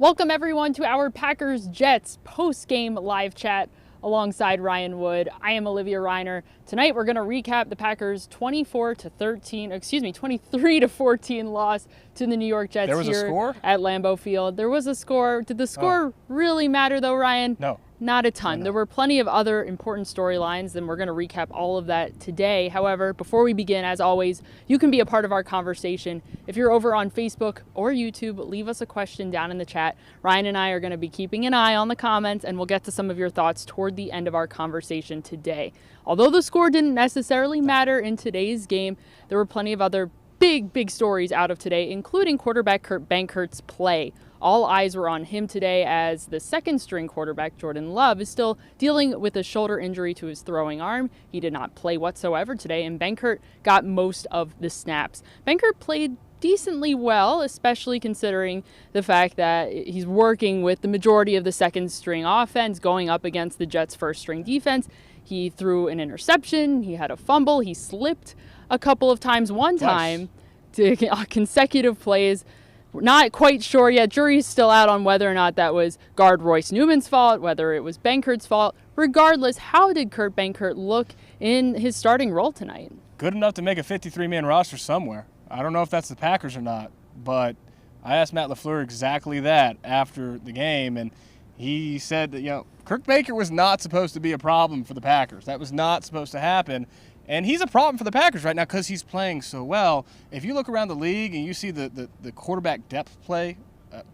Welcome everyone to our Packers-Jets post-game live chat alongside Ryan Wood. I am Olivia Reiner. Tonight we're going to recap the Packers' 23-14 loss to the New York Jets there was here a score? At Lambeau Field. There was a score. Did the score really matter though, Ryan? No. Not a ton. No. There were plenty of other important storylines, and we're going to recap all of that today. However, before we begin, as always, you can be a part of our conversation. If you're over on Facebook or YouTube, leave us a question down in the chat. Ryan and I are going to be keeping an eye on the comments, and we'll get to some of your thoughts toward the end of our conversation today. Although the score didn't necessarily matter in today's game, there were plenty of other big stories out of today, including quarterback Kurt Benkert's play. All eyes were on him today as the second-string quarterback, Jordan Love, is still dealing with a shoulder injury to his throwing arm. He did not play whatsoever today, and Benkert got most of the snaps. Benkert played decently well, especially considering the fact that he's working with the majority of the second-string offense going up against the Jets' first-string defense. He threw an interception. He had a fumble. He slipped a couple of times, one time to consecutive plays. We're not quite sure yet. Jury's still out on whether or not that was guard Royce Newman's fault, whether it was Benkert's fault. Regardless, how did Kurt Benkert look in his starting role tonight? Good enough to make a 53-man roster somewhere. I don't know if that's the Packers or not, but I asked Matt LaFleur exactly that after the game, and he said that, Kurt Benkert was not supposed to be a problem for the Packers. That was not supposed to happen. And he's a problem for the Packers right now because he's playing so well. If you look around the league and you see the quarterback depth play,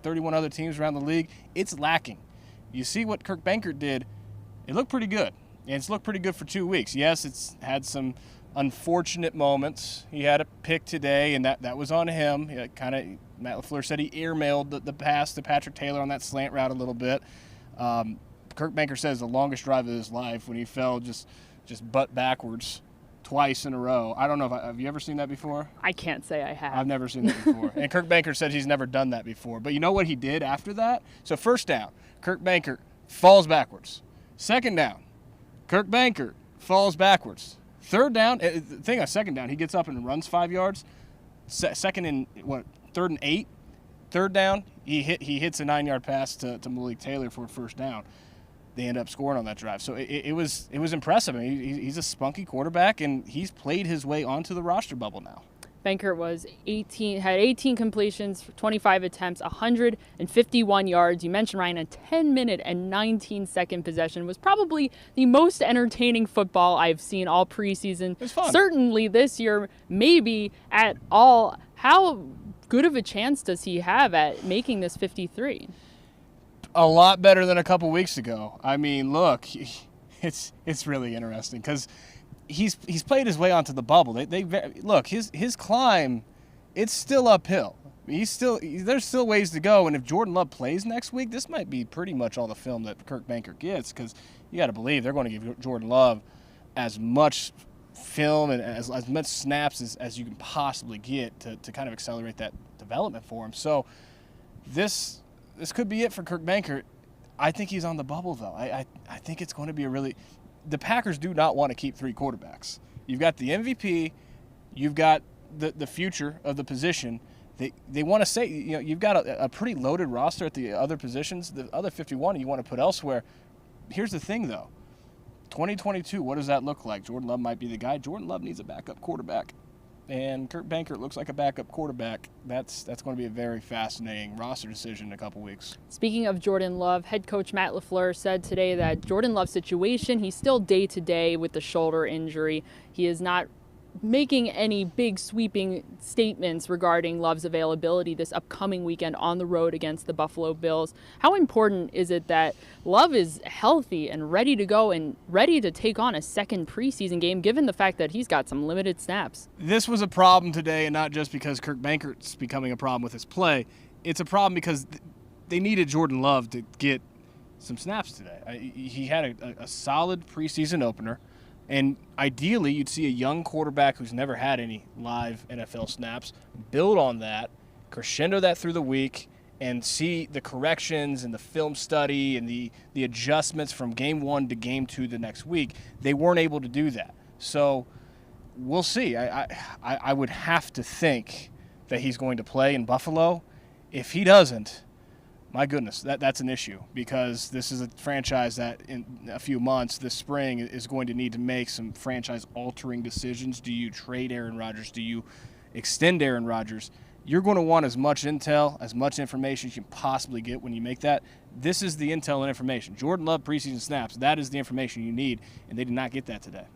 31 other teams around the league, it's lacking. You see what Kurt Benkert did, it looked pretty good. And it's looked pretty good for 2 weeks. Yes, it's had some unfortunate moments. He had a pick today, and that was on him. Matt LaFleur said he earmailed the pass to Patrick Taylor on that slant route a little bit. Kurt Benkert says the longest drive of his life when he fell just butt backwards twice in a row. I don't know. Have you ever seen that before? I can't say I have. I've never seen that before. And Kurt Benkert said he's never done that before. But you know what he did after that? So first down, Kurt Benkert falls backwards. Second down, Kurt Benkert falls backwards. Third down, second down, he gets up and runs 5 yards. Third and 8. Third down, he hits a 9-yard pass to Malik Taylor for a first down. They end up scoring on that drive. So it was impressive. I mean, he's a spunky quarterback, and he's played his way onto the roster bubble now. Benkert had 18 completions, 25 attempts, 151 yards. You mentioned, Ryan, a 10-minute and 19-second possession was probably the most entertaining football I've seen all preseason. It was fun. Certainly this year, maybe at all. How good of a chance does he have at making this 53? A lot better than a couple weeks ago. I mean, look, it's really interesting because he's played his way onto the bubble. Look, his climb, it's still uphill. There's still ways to go. And if Jordan Love plays next week, this might be pretty much all the film that Kurt Benkert gets because you got to believe they're going to give Jordan Love as much film and as much snaps as you can possibly get to kind of accelerate that development for him. So this could be it for Kurt Benkert. I think he's on the bubble, though. I think it's going to be the Packers do not want to keep 3 quarterbacks. You've got the MVP. You've got the future of the position. They want to say, you've got a pretty loaded roster at the other positions. The other 51 you want to put elsewhere. Here's the thing, though. 2022, what does that look like? Jordan Love might be the guy. Jordan Love needs a backup quarterback. And Kurt Benkert looks like a backup quarterback. That's going to be a very fascinating roster decision in a couple weeks. Speaking of Jordan Love, head coach Matt LaFleur said today that Jordan Love's situation, he's still day-to-day with the shoulder injury. He is not making any big sweeping statements regarding Love's availability this upcoming weekend on the road against the Buffalo Bills. How important is it that Love is healthy and ready to go and ready to take on a second preseason game, given the fact that he's got some limited snaps? This was a problem today, and not just because Kurt Benkert's becoming a problem with his play. It's a problem because they needed Jordan Love to get some snaps today. He had a solid preseason opener. And ideally, you'd see a young quarterback who's never had any live NFL snaps build on that, crescendo that through the week, and see the corrections and the film study and the adjustments from game 1 to game 2 the next week. They weren't able to do that. So we'll see. I would have to think that he's going to play in Buffalo. If he doesn't, my goodness, that's an issue, because this is a franchise that in a few months, this spring, is going to need to make some franchise-altering decisions. Do you trade Aaron Rodgers? Do you extend Aaron Rodgers? You're going to want as much intel, as much information as you can possibly get when you make that. This is the intel and information. Jordan Love preseason snaps. That is the information you need, and they did not get that today.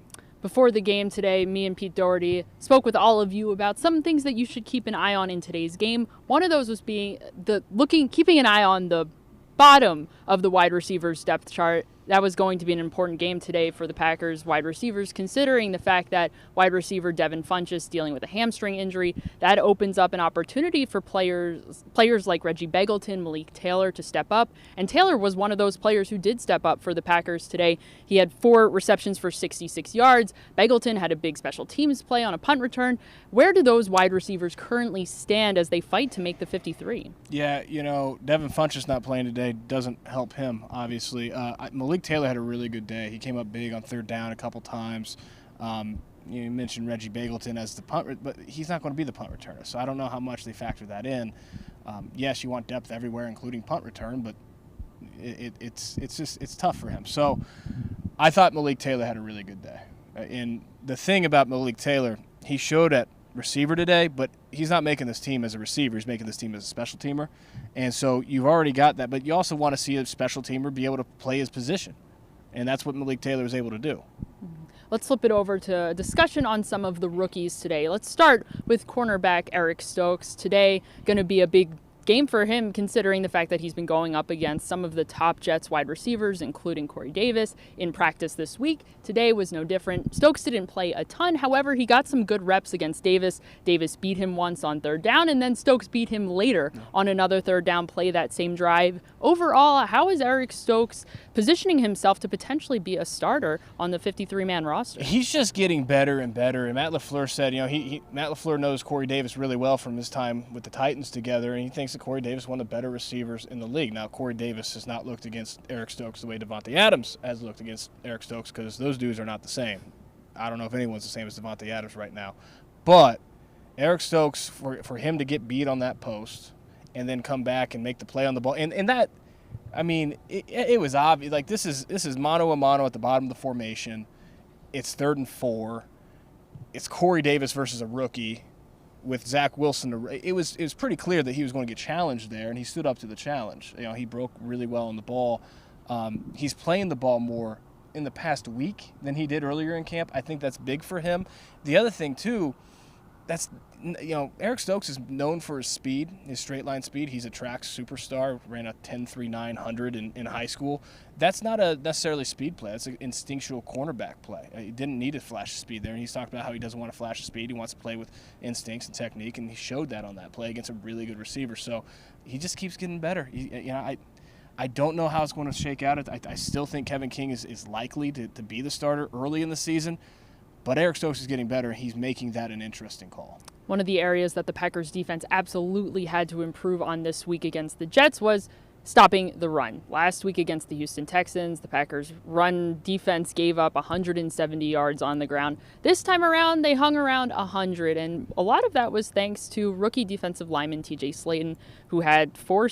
Before the game today, me and Pete Doherty spoke with all of you about some things that you should keep an eye on in today's game. One of those was keeping an eye on the bottom of the wide receivers depth chart. That was going to be an important game today for the Packers wide receivers, considering the fact that wide receiver Devin Funchess dealing with a hamstring injury. That opens up an opportunity for players like Reggie Begleton, Malik Taylor to step up. And Taylor was one of those players who did step up for the Packers today. He had 4 receptions for 66 yards. Begleton had a big special teams play on a punt return. Where do those wide receivers currently stand as they fight to make the 53? Yeah, Devin Funchess not playing today doesn't help him, obviously. Malik Taylor had a really good day. He came up big on third down a couple times. You mentioned Reggie Begleton as the punt, but he's not going to be the punt returner, so I don't know how much they factor that in. Yes, you want depth everywhere, including punt return, but it's tough for him. So I thought Malik Taylor had a really good day. And the thing about Malik Taylor, he showed at receiver today, but he's not making this team as a receiver. He's making this team as a special teamer. And so you've already got that, but you also want to see a special teamer be able to play his position. And that's what Malik Taylor was able to do. Let's flip it over to a discussion on some of the rookies today. Let's start with cornerback Eric Stokes. Today, going to be a big game for him, considering the fact that he's been going up against some of the top Jets wide receivers, including Corey Davis, in practice this week. Today was no different. Stokes didn't play a ton. However, he got some good reps against Davis. Davis beat him once on third down, and then Stokes beat him later on another third down play that same drive. Overall, how is Eric Stokes positioning himself to potentially be a starter on the 53-man roster? He's just getting better and better. And Matt LaFleur said, Matt LaFleur knows Corey Davis really well from his time with the Titans together, and he thinks that Corey Davis is one of the better receivers in the league. Now, Corey Davis has not looked against Eric Stokes the way Devontae Adams has looked against Eric Stokes, because those dudes are not the same. I don't know if anyone's the same as Devontae Adams right now. But Eric Stokes, for him to get beat on that post and then come back and make the play on the ball, and that, I mean, it was obvious. Like, this is mano a mano at the bottom of the formation. It's 3rd and 4. It's Corey Davis versus a rookie with Zach Wilson. It was pretty clear that he was going to get challenged there, and he stood up to the challenge. He broke really well on the ball. He's playing the ball more in the past week than he did earlier in camp. I think that's big for him. The other thing, too, Eric Stokes is known for his speed, his straight line speed. He's a track superstar, ran a 10.3900 in high school. That's not a necessarily speed play. That's an instinctual cornerback play. He didn't need to flash speed there, and he's talked about how he doesn't want to flash speed. He wants to play with instincts and technique, and he showed that on that play against a really good receiver. So he just keeps getting better. I don't know how it's going to shake out. I still think Kevin King is likely to be the starter early in the season. But Eric Stokes is getting better, and he's making that an interesting call. One of the areas that the Packers defense absolutely had to improve on this week against the Jets was stopping the run. Last week against the Houston Texans, the Packers' run defense gave up 170 yards on the ground. This time around, they hung around 100, and a lot of that was thanks to rookie defensive lineman TJ Slaton, who had 4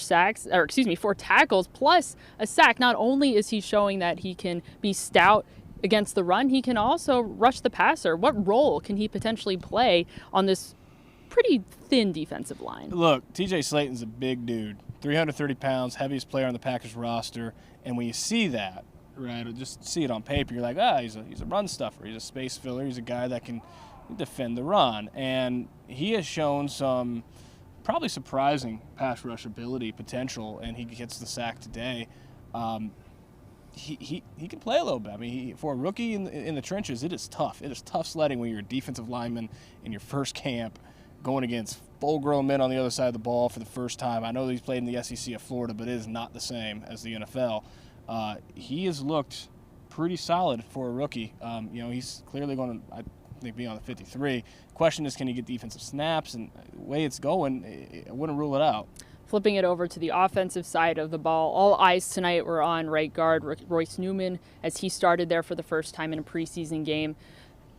tackles plus a sack. Not only is he showing that he can be stout against the run, he can also rush the passer. What role can he potentially play on this pretty thin defensive line? Look, TJ Slaton's a big dude, 330 pounds, heaviest player on the Packers roster, and when you see that, right, or just see it on paper, you're like, he's a run stuffer, he's a space filler, he's a guy that can defend the run, and he has shown some probably surprising pass rush ability potential, and he gets the sack today. He can play a little bit. I mean, for a rookie in the trenches, it is tough. It is tough sledding when you're a defensive lineman in your first camp, going against full-grown men on the other side of the ball for the first time. I know that he's played in the SEC of Florida, but it is not the same as the NFL. He has looked pretty solid for a rookie. He's clearly going to, I think, be on the 53. Question is, can he get defensive snaps? And the way it's going, I wouldn't rule it out. Flipping it over to the offensive side of the ball, all eyes tonight were on right guard Royce Newman as he started there for the first time in a preseason game.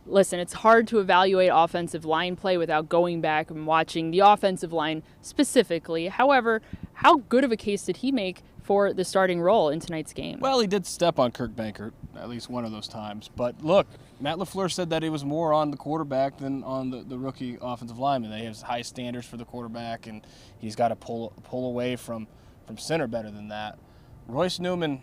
Listen, it's hard to evaluate offensive line play without going back and watching the offensive line specifically. However, how good of a case did he make for the starting role in tonight's game? Well, he did step on Kirk Bankert at least one of those times. But look, Matt LaFleur said that it was more on the quarterback than on the rookie offensive lineman. They have high standards for the quarterback, and he's got to pull away from center better than that. Royce Newman,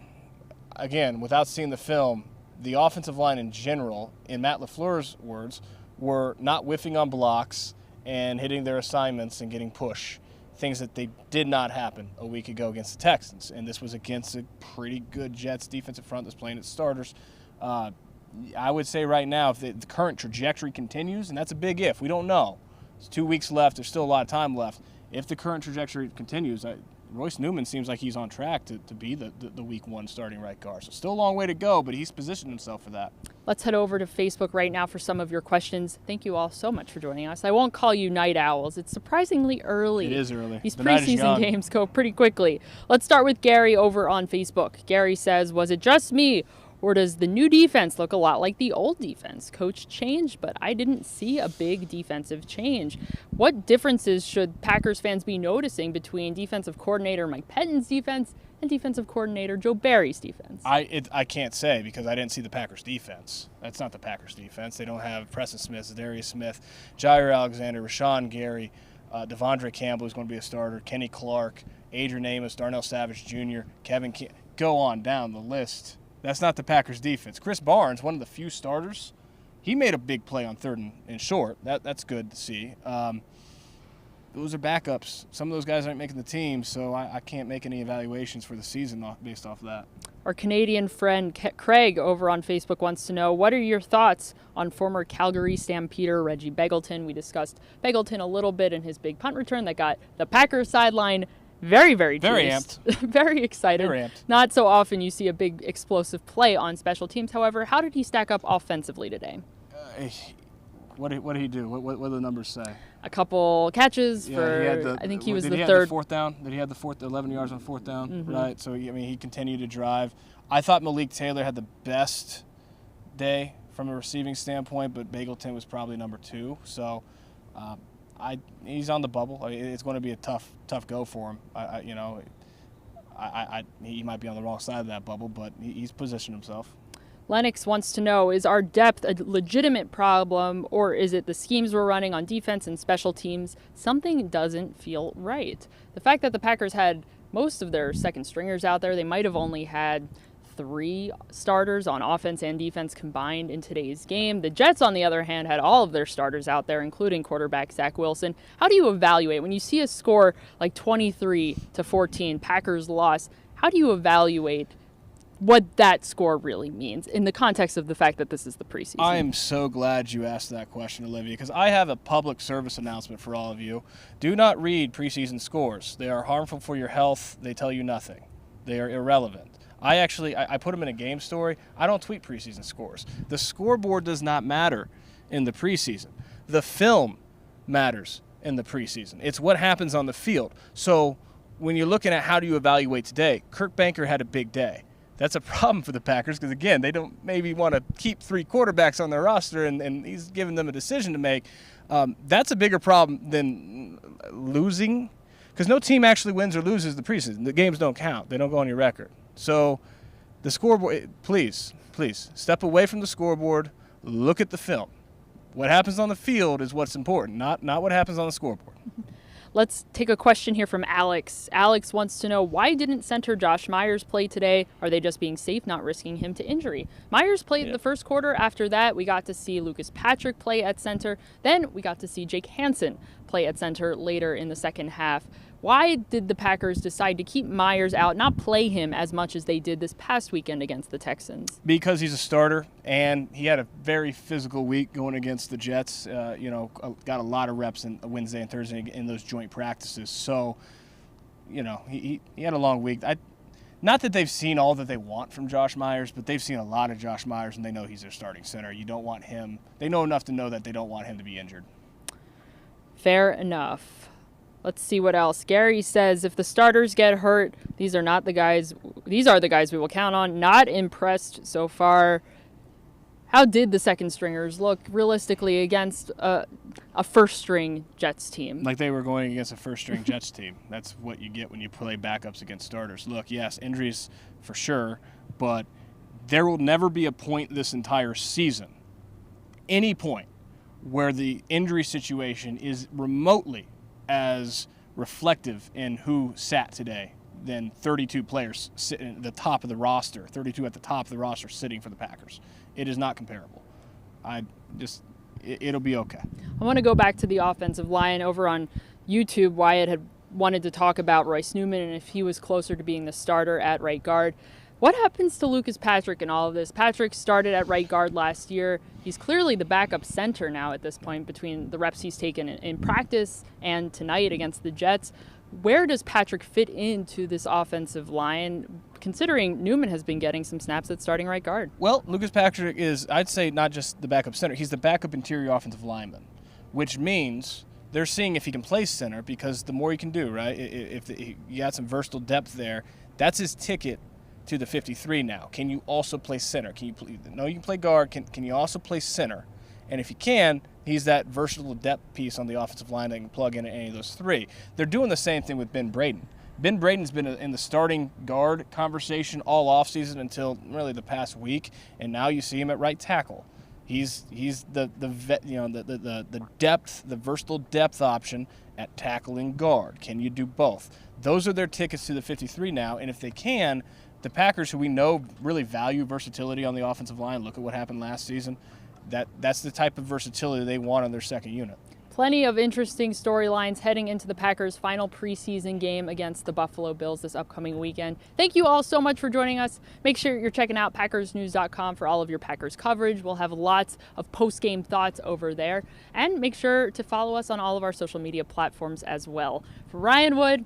again, without seeing the film, the offensive line in general, in Matt LaFleur's words, were not whiffing on blocks and hitting their assignments and getting push, things that they did not happen a week ago against the Texans. And this was against a pretty good Jets defensive front that's playing its starters. I would say right now, if the current trajectory continues, and that's a big if, we don't know. It's 2 weeks left. There's still a lot of time left. If the current trajectory continues, Royce Newman seems like he's on track to be the week one starting right guard. So still a long way to go, but he's positioned himself for that. Let's head over to Facebook right now for some of your questions. Thank you all so much for joining us. I won't call you night owls. It's surprisingly early. It is early. These preseason games go pretty quickly. Let's start with Gary over on Facebook. Gary says, was it just me, or does the new defense look a lot like the old defense? Coach changed, but I didn't see a big defensive change. What differences should Packers fans be noticing between defensive coordinator Mike Pettine's defense and defensive coordinator Joe Barry's defense? I can't say because I didn't see the Packers defense. That's not the Packers defense. They don't have Preston Smith, Darius Smith, Jair Alexander, Rashawn Gary, Devondre Campbell is going to be a starter, Kenny Clark, Adrian Amos, Darnell Savage Jr., go on down the list. That's not the Packers defense. Chris Barnes, one of the few starters, he made a big play on third and short. That's good to see. Those are backups. Some of those guys aren't making the team, so I can't make any evaluations for the season based off of that. Our Canadian friend Craig over on Facebook wants to know, what are your thoughts on former Calgary Stampeder Reggie Begleton? We discussed Begleton a little bit in his big punt return that got the Packers sideline very amped. Very excited. Very amped. Not so often you see a big explosive play on special teams. However, how did he stack up offensively today? What did he do? What do the numbers say? A couple catches for, I think he was the third. Did he have the fourth down? Did he have the 11 yards on fourth down? Mm-hmm. Right. So, he continued to drive. I thought Malik Taylor had the best day from a receiving standpoint, but Begleton was probably number 2. So, he's on the bubble. It's going to be a tough go for him. He might be on the wrong side of that bubble, but he's positioned himself. Lennox wants to know, is our depth a legitimate problem, or is it the schemes we're running on defense and special teams? Something doesn't feel right. The fact that the Packers had most of their second stringers out there, they might have only had 3 starters on offense and defense combined in today's game. The Jets, on the other hand, had all of their starters out there, including quarterback Zach Wilson. How do you evaluate when you see a score like 23-14, Packers loss? How do you evaluate what that score really means in the context of the fact that this is the preseason? I am so glad you asked that question, Olivia, because I have a public service announcement for all of you. Do not read preseason scores. They are harmful for your health. They tell you nothing. They are irrelevant. I put them in a game story. I don't tweet preseason scores. The scoreboard does not matter in the preseason. The film matters in the preseason. It's what happens on the field. So when you're looking at how do you evaluate today, Kirk Bankert had a big day. That's a problem for the Packers because, again, they don't maybe want to keep 3 quarterbacks on their roster, and he's giving them a decision to make. That's a bigger problem than losing because no team actually wins or loses the preseason. The games don't count. They don't go on your record. So the scoreboard, please, step away from the scoreboard, look at the film. What happens on the field is what's important, not what happens on the scoreboard. Let's take a question here from Alex. Alex wants to know, why didn't center Josh Myers play today? Are they just being safe, not risking him to injury? Myers played the first quarter. After that, we got to see Lucas Patrick play at center. Then we got to see Jake Hansen play at center later in the second half. Why did the Packers decide to keep Myers out, not play him as much as they did this past weekend against the Texans? Because he's a starter, and he had a very physical week going against the Jets. Got a lot of reps in Wednesday and Thursday in those joint practices. So, he had a long week. Not that they've seen all that they want from Josh Myers, but they've seen a lot of Josh Myers, and they know he's their starting center. You don't want him. They know enough to know that they don't want him to be injured. Fair enough. Let's see what else. Gary says, if the starters get hurt, these are the guys we will count on. Not impressed so far. How did the second stringers look realistically against a first-string Jets team? Like they were going against a first-string Jets team. That's what you get when you play backups against starters. Look, yes, injuries for sure, but there will never be a point this entire season, any point, where the injury situation is remotely as reflective in who sat today than 32 players sitting at the top of the roster, 32 at the top of the roster sitting for the Packers. It is not comparable. It'll be okay. I want to go back to the offensive line. Over on YouTube, Wyatt had wanted to talk about Royce Newman and if he was closer to being the starter at right guard. What happens to Lucas Patrick in all of this? Patrick started at right guard last year. He's clearly the backup center now at this point between the reps he's taken in practice and tonight against the Jets. Where does Patrick fit into this offensive line, considering Newman has been getting some snaps at starting right guard? Well, Lucas Patrick is, I'd say, not just the backup center. He's the backup interior offensive lineman, which means they're seeing if he can play center, because the more he can do, right? If you got some versatile depth there, that's his ticket to the 53 now. Can you also play center? You can play guard. Can you also play center? And if you can, he's that versatile depth piece on the offensive line that can plug in at any of those three. They're doing the same thing with Ben Braden. Ben Braden's been in the starting guard conversation all offseason until really the past week, and now you see him at right tackle. He's the depth, the versatile depth option at tackle and guard. Can you do both? Those are their tickets to the 53 now, and if they can, the Packers, who we know really value versatility on the offensive line, look at what happened last season, that's the type of versatility they want on their second unit. Plenty of interesting storylines heading into the Packers' final preseason game against the Buffalo Bills this upcoming weekend. Thank you all so much for joining us. Make sure you're checking out PackersNews.com for all of your Packers coverage. We'll have lots of post-game thoughts over there. And make sure to follow us on all of our social media platforms as well. For Ryan Wood,